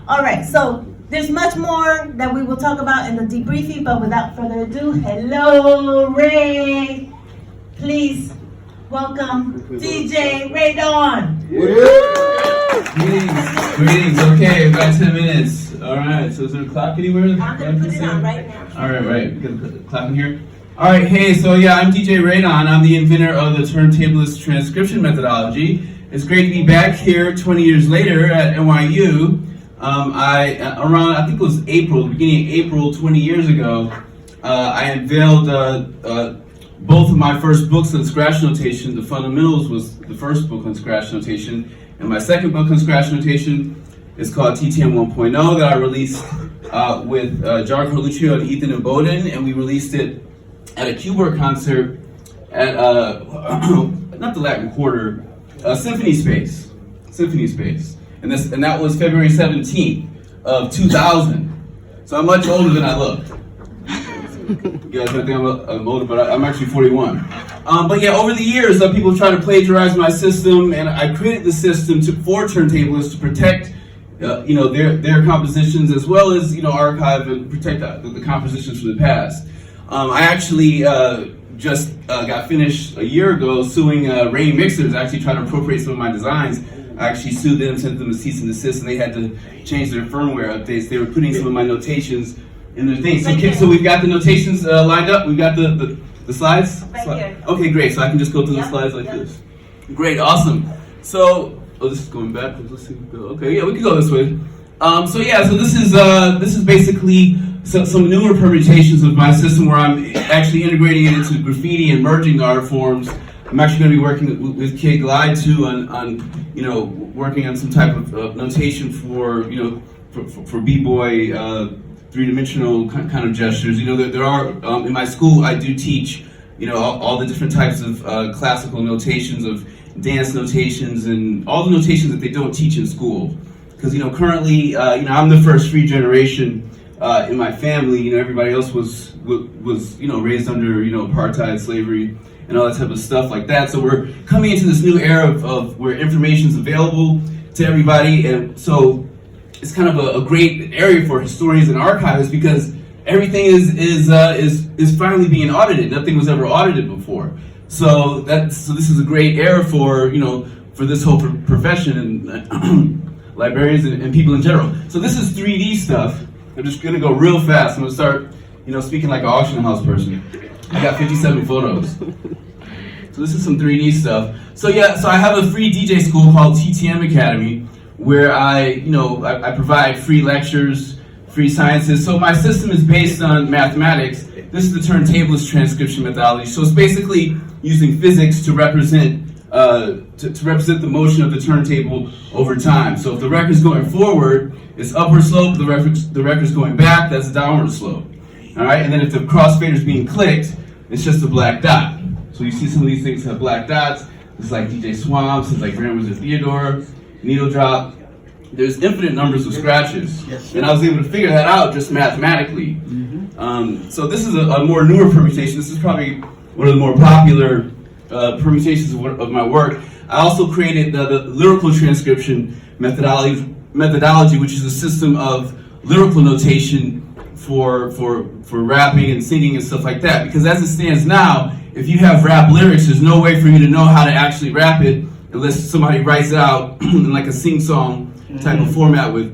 All right, so there's much more that we will talk about in the debriefing, but without further ado, hello, Ray. Please welcome DJ Raedawn. Greetings. Okay, I've got 10 minutes. All right, so is there a clock anywhere? I'm going to put it on right now. All right. We got a clock in here. All right, hey, so yeah, I'm DJ Raedawn. I'm the inventor of the Turntable's transcription methodology. It's great to be back here 20 years later at NYU. I think it was beginning of April 20 years ago, I unveiled both of my first books on scratch notation. The Fundamentals was the first book on scratch notation, and my second book on scratch notation is called TTM 1.0 that I released with Jar Carluccio and Ethan and Bowden, and we released it at a keyboard concert at, not the Latin Quarter, Symphony Space. And that was February 17th of 2000. So I'm much older than I look. You guys might think I'm older, but I'm actually 41. But yeah, over the years, people have tried to plagiarize my system, and I created the system for turntablists to protect, their compositions as well as, archive and protect the compositions from the past. I actually just got finished a year ago suing Ray Mixers, actually trying to appropriate some of my designs. I actually sued them, sent them a cease and desist, and they had to change their firmware updates. They were putting some of my notations in their things. So we've got the notations lined up. We've got the slides. Okay, great. So I can just go through the slides like this. Great, awesome. So, this is going back. Let's see. Okay, yeah, we can go this way. So this is basically some newer permutations of my system where I'm actually integrating it into graffiti and merging the art forms. I'm actually going to be working with Kid Glide too on working on some type of notation for b-boy three-dimensional kind of gestures. There are in my school I do teach all the different types of classical notations, of dance notations, and all the notations that they don't teach in school. Because currently I'm the first free generation in my family. Everybody else was raised under apartheid, slavery, and all that type of stuff like that. So we're coming into this new era of where information's available to everybody, and so it's kind of a great area for historians and archivists because everything is finally being audited. Nothing was ever audited before. So this is a great era for this whole profession and librarians and people in general. So this is 3D stuff. I'm just gonna go real fast. I'm gonna start speaking like an auction house person. I got 57 photos. So this is some 3D stuff. So I have a free DJ school called TTM Academy where I provide free lectures, free sciences. So my system is based on mathematics. This is the Turntable's transcription methodology. So it's basically using physics to represent the motion of the turntable over time. So if the record's going forward, it's upward slope. The record's going back, that's downward slope. All right, and then if the crossfader's being clicked, it's just a black dot. So you see some of these things have black dots. It's like DJ Swamps, it's like Grand Wizard Theodore, Needle Drop. There's infinite numbers of scratches. And I was able to figure that out just mathematically. So this is a more newer permutation. This is probably one of the more popular permutations of my work. I also created the lyrical transcription methodology, which is a system of lyrical notation for rapping and singing and stuff like that. Because as it stands now, if you have rap lyrics, there's no way for you to know how to actually rap it unless somebody writes it out in like a sing-song type of format with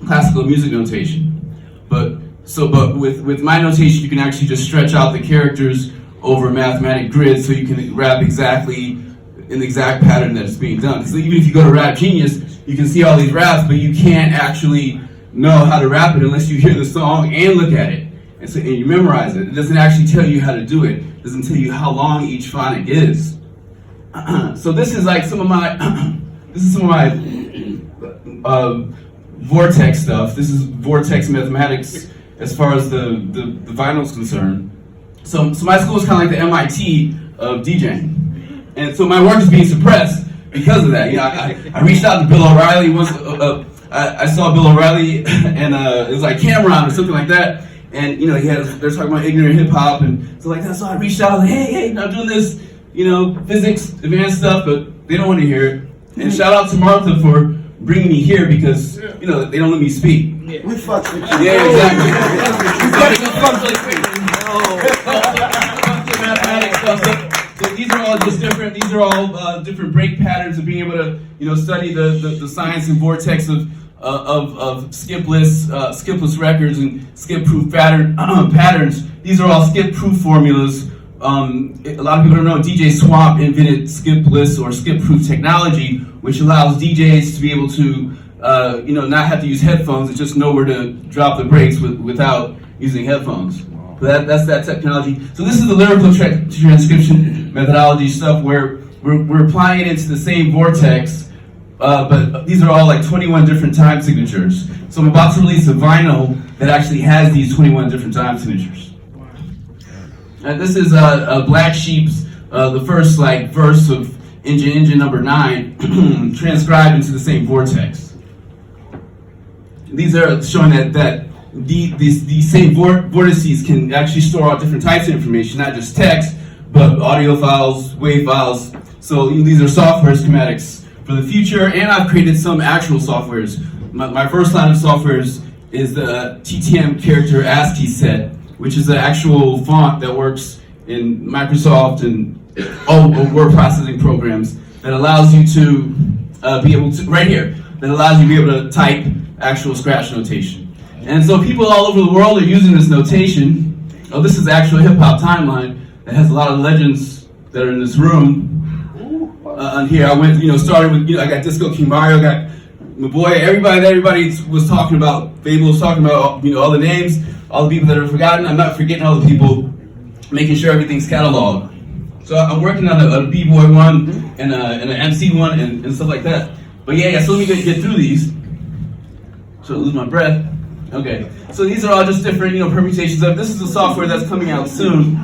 classical music notation. But with my notation, you can actually just stretch out the characters over a mathematic grid so you can rap exactly in the exact pattern that it's being done. So even if you go to Rap Genius, you can see all these raps, but you can't actually know how to rap it unless you hear the song and look at it. And you memorize it. It doesn't actually tell you how to do it. It doesn't tell you how long each phonic is. So this is like some of my vortex stuff. This is vortex mathematics as far as the vinyl is concerned. So my school is kind of like the MIT of DJing. And so my work is being suppressed because of that. I reached out to Bill O'Reilly once. I saw Bill O'Reilly and it was like Cameron or something like that. And they're talking about ignorant hip hop, and so like that. So I reached out, like, hey, I'm doing this, physics, advanced stuff, but they don't want to hear it. And shout out to Martha for bringing me here because, you know, they don't let me speak. We fucked with you. Yeah, exactly. So these are all just different. These are all different break patterns of being able to, you know, study the science and vortex of skipless records and skip-proof patterns. These are all skip-proof formulas. A lot of people don't know DJ Swamp invented skipless or skip-proof technology, which allows DJs to be able to, you know, not have to use headphones and just know where to drop the breaks without using headphones. So that's that technology. So this is the lyrical transcription methodology stuff where we're applying it into the same vortex, but these are all like 21 different time signatures. So I'm about to release a vinyl that actually has these 21 different time signatures. And this is Black Sheep's, the first like verse of Engine number 9, transcribed into the same vortex. These are showing that these same vortices can actually store all different types of information, not just text, but audio files, wave files. So these are software schematics for the future, and I've created some actual softwares. My first line of softwares is the TTM character ASCII set, which is the actual font that works in Microsoft and all word processing programs that allows you to be able to, right here, that allows you to be able to type actual scratch notation. And so people all over the world are using this notation. Oh, this is the actual hip-hop timeline that has a lot of legends that are in this room. And here I went, started with, I got Disco King Mario, got my boy, everybody was talking about, Fable was talking about, all the names, all the people that are forgotten. I'm not forgetting all the people, making sure everything's cataloged. So I'm working on a B-boy one and an MC one and stuff like that. But yeah, so let me get through these. So I lose my breath. Okay, so these are all just different, permutations of. This is the software that's coming out soon.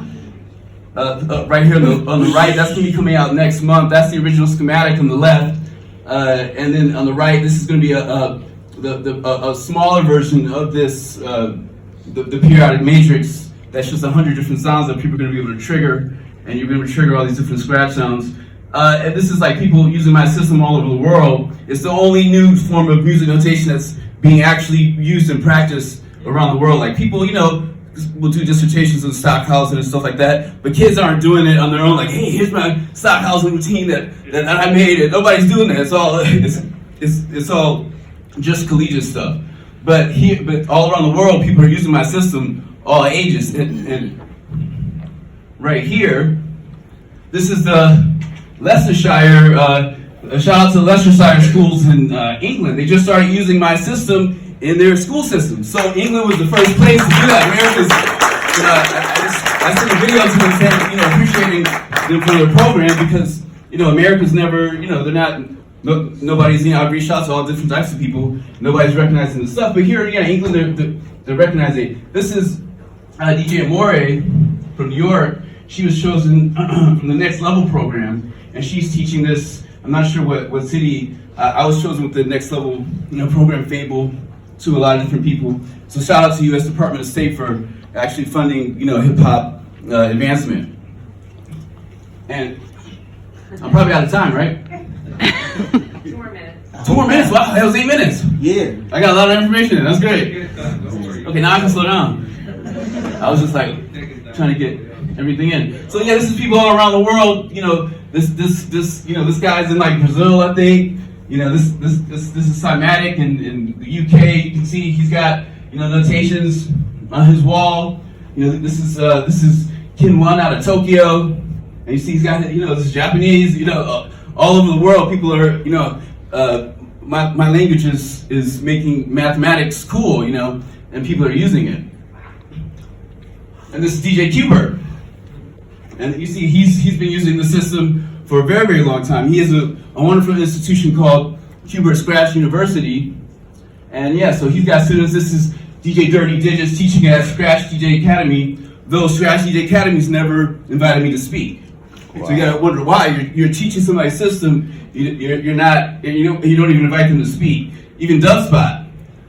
Right here on the right, that's going to be coming out next month. That's the original schematic on the left, and then on the right, this is going to be a smaller version of this, the periodic matrix. That's just 100 different sounds that people are going to be able to trigger, and you're going to trigger all these different scratch sounds. And this is like people using my system all over the world. It's the only new form of music notation that's being actually used in practice around the world. Like people, will do dissertations in Stockhausen and stuff like that, but kids aren't doing it on their own. Like, hey, here's my Stockhausen routine that I made. And nobody's doing that. It's all just collegiate stuff. But all around the world, people are using my system, all ages. And right here, this is the Leicestershire. A shout out to Leicestershire schools in England. They just started using my system in their school system. So England was the first place to do that. America's, I sent a video to them saying, appreciating them for their program because, America's never, they're not, nobody's, I've reached out to all different types of people. Nobody's recognizing the stuff. But here, England, they're recognizing. This is DJ Amore from New York. She was chosen from the Next Level program, and she's teaching this. I'm not sure what city. I was chosen with the Next Level, program Fable to a lot of different people. So shout out to U.S. Department of State for actually funding, hip hop advancement. And I'm probably out of time, right? 2 more minutes. 2 more minutes? Wow, that was 8 minutes. Yeah. I got a lot of information in. That's great. Okay, now I can slow down. I was just like trying to get everything in. So yeah, this is people all around the world. This guy's in like Brazil, I think. This is Cymatic in the UK. You can see he's got notations on his wall. This is Kin One out of Tokyo, and you see he's got this is Japanese. All over the world, people are my language is making mathematics cool. And people are using it. And this is DJ Qbert. And you see, he's been using the system for a very, very long time. He has a wonderful institution called Qbert Scratch University. And yeah, so he's got students. This is DJ Dirty Digits teaching at Scratch DJ Academy, though Scratch DJ Academy's never invited me to speak. Wow. So you gotta wonder why. You're teaching somebody's system, you're not, you don't even invite them to speak. Even Dubspot,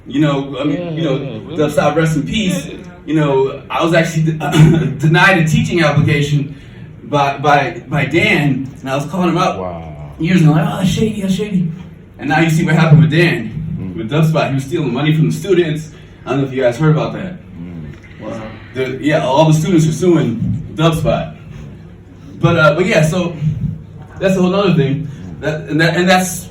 Dubspot, rest in peace. I was actually denied a teaching application by Dan, and I was calling him up years ago, like, oh, that's shady. And now you see what happened with Dan, with Dubspot. He was stealing money from the students. I don't know if you guys heard about that. Wow. Yeah, all the students are suing Dubspot. But yeah, so that's a whole other thing. That's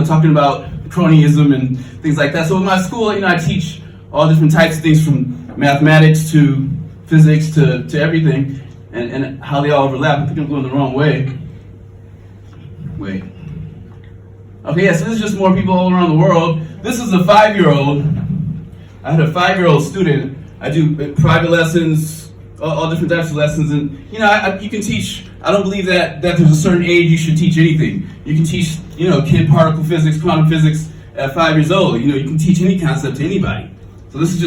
talking about cronyism and things like that. So in my school, I teach all different types of things from mathematics to physics to everything, and how they all overlap. I think I'm going the wrong way. Wait. Okay, yeah, so this is just more people all around the world. This is a 5-year-old. I had a 5-year-old student. I do private lessons, all different types of lessons, and you can teach. I don't believe that there's a certain age you should teach anything. You can teach, kid particle physics, quantum physics at 5 years old. You can teach any concept to anybody. So this is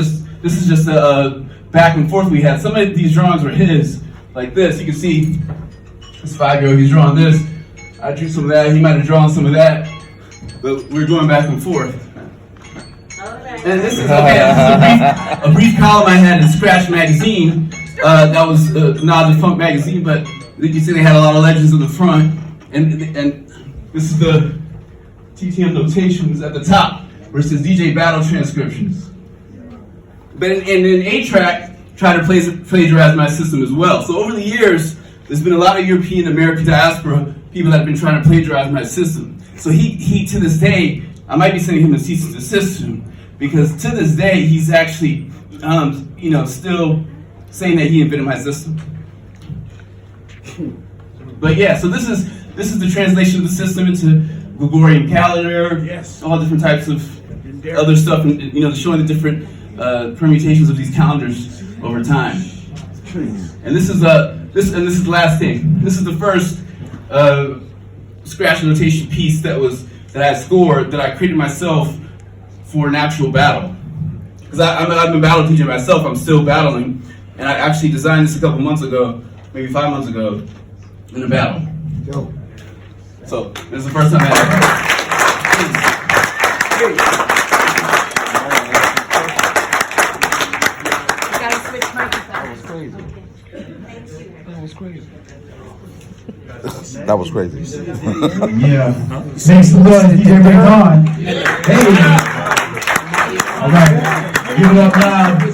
just a back and forth we had. Some of these drawings were his, like this. You can see this 5-year-old. He's drawing this. I drew some of that. He might have drawn some of that. But we're going back and forth. And this is a brief column I had in Scratch magazine. That was Nod the Funk magazine, but you can see they had a lot of legends in the front. And this is the TTM notations at the top, where it says DJ Battle Transcriptions. But in 8-track, try to plagiarize my system as well. So over the years, there's been a lot of European American diaspora people that have been trying to plagiarize my system. So he to this day, I might be sending him a cease and desist soon, because to this day, he's actually, still saying that he invented my system. But yeah, so this is the translation of the system into Gregorian calendar, all different types of other stuff, and showing the different permutations of these calendars over time. And this is the last thing. This is the first scratch notation piece that I scored, that I created myself for an actual battle. Because I've been battle teaching myself. I'm still battling, and I actually designed this a couple months ago, maybe 5 months ago, in a battle. So this is the first time I That was crazy. Yeah. Thanks to Lord, DJ Raedawn. Hey. All right. Give it up loud.